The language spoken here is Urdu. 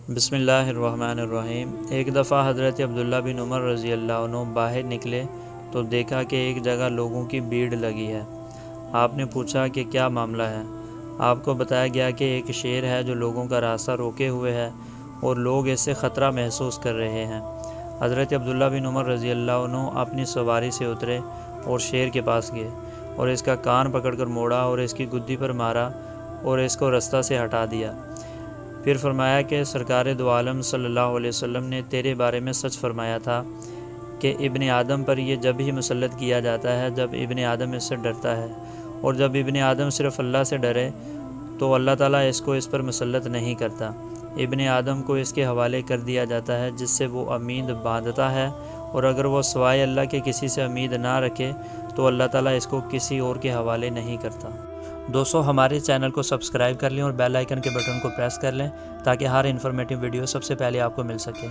بسم اللہ الرحمن الرحیم۔ ایک دفعہ حضرت عبداللہ بن عمر رضی اللہ عنہ باہر نکلے تو دیکھا کہ ایک جگہ لوگوں کی بھیڑ لگی ہے۔ آپ نے پوچھا کہ کیا معاملہ ہے؟ آپ کو بتایا گیا کہ ایک شیر ہے جو لوگوں کا راستہ روکے ہوئے ہے اور لوگ اس سے خطرہ محسوس کر رہے ہیں۔ حضرت عبداللہ بن عمر رضی اللہ عنہ اپنی سواری سے اترے اور شیر کے پاس گئے اور اس کا کان پکڑ کر موڑا اور اس کی گدی پر مارا اور اس کو رستہ سے ہٹا دیا۔ پھر فرمایا کہ سرکار دو عالم صلی اللہ علیہ وسلم نے تیرے بارے میں سچ فرمایا تھا کہ ابن آدم پر یہ جب ہی مسلط کیا جاتا ہے جب ابن آدم اس سے ڈرتا ہے، اور جب ابن آدم صرف اللہ سے ڈرے تو اللہ تعالیٰ اس کو اس پر مسلط نہیں کرتا۔ ابن آدم کو اس کے حوالے کر دیا جاتا ہے جس سے وہ امید باندھتا ہے، اور اگر وہ سوائے اللہ کے کسی سے امید نہ رکھے تو اللہ تعالیٰ اس کو کسی اور کے حوالے نہیں کرتا۔ دوستو، ہمارے چینل کو سبسکرائب کر لیں اور بیل آئیکن کے بٹن کو پریس کر لیں تاکہ ہر انفارمیٹیو ویڈیو سب سے پہلے آپ کو مل سکے۔